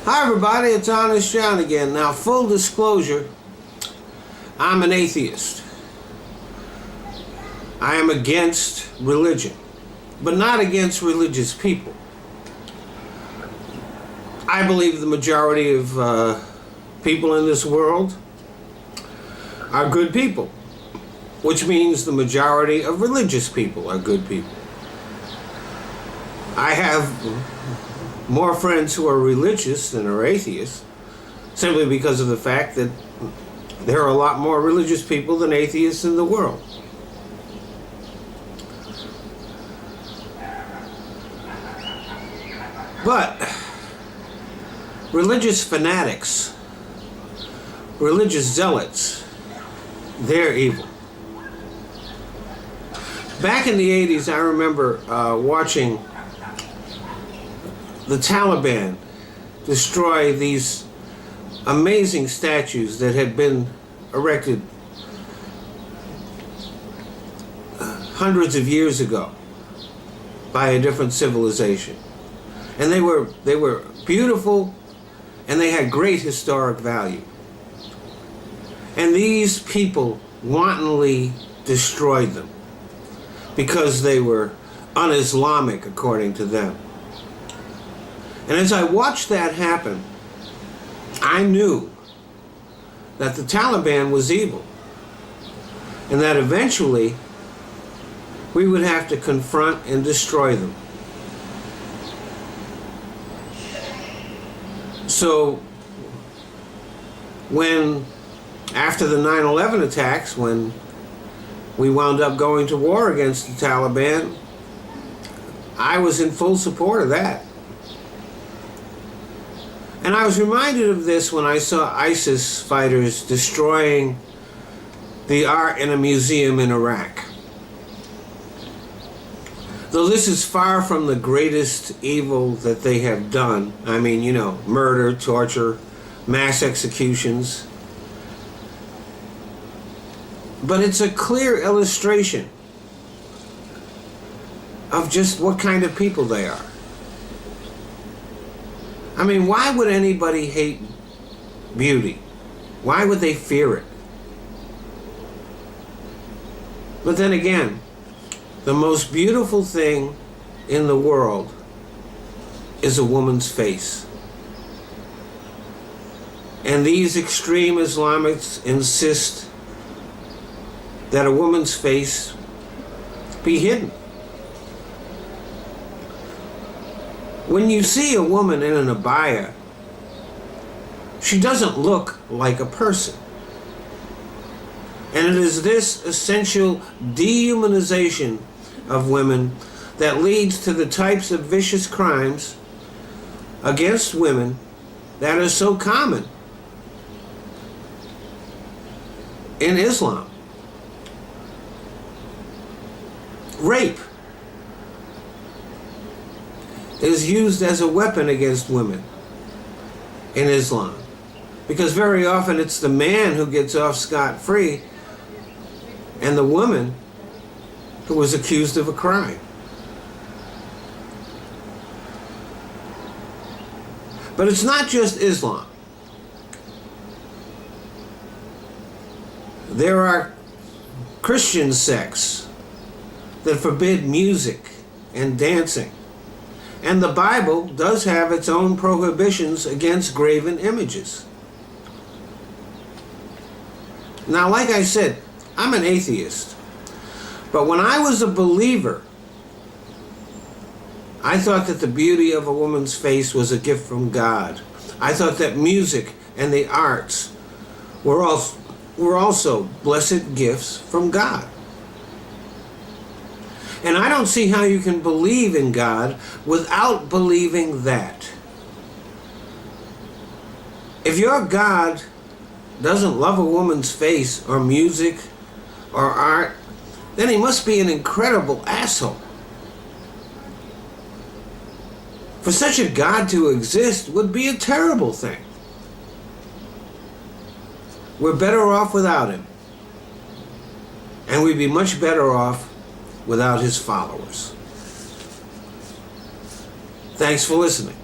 Hi everybody, it's Honest John again. Now, full disclosure, I'm an atheist. I am against religion, but not against religious people. I believe the majority of people in this world are good people, which means the majority of religious people are good people. I have more friends who are religious than are atheists, simply because of the fact that there are a lot more religious people than atheists in the world. But religious fanatics, religious zealots, they're evil. Back in the 80s, I remember watching the Taliban destroy these amazing statues that had been erected hundreds of years ago by a different civilization. And they were beautiful, and they had great historic value. And these people wantonly destroyed them because they were un-Islamic, according to them. And as I watched that happen, I knew that the Taliban was evil, and that eventually we would have to confront and destroy them. So after the 9/11 attacks, when we wound up going to war against the Taliban, I was in full support of that. And I was reminded of this when I saw ISIS fighters destroying the art in a museum in Iraq. Though this is far from the greatest evil that they have done, I mean, murder, torture, mass executions, but it's a clear illustration of just what kind of people they are. I mean, why would anybody hate beauty? Why would they fear it? But then again, the most beautiful thing in the world is a woman's face. And these extreme Islamics insist that a woman's face be hidden. When you see a woman in an abaya, she doesn't look like a person. And it is this essential dehumanization of women that leads to the types of vicious crimes against women that are so common in Islam. Rape is used as a weapon against women in Islam, because very often it's the man who gets off scot-free and the woman who was accused of a crime. But it's not just Islam. There are Christian sects that forbid music and dancing. And the Bible does have its own prohibitions against graven images. Now, like I said, I'm an atheist. But when I was a believer, I thought that the beauty of a woman's face was a gift from God. I thought that music and the arts were also blessed gifts from God. And I don't see how you can believe in God without believing that. If your God doesn't love a woman's face or music or art, then he must be an incredible asshole. For such a God to exist would be a terrible thing. We're better off without him. And we'd be much better off without his followers. Thanks for listening.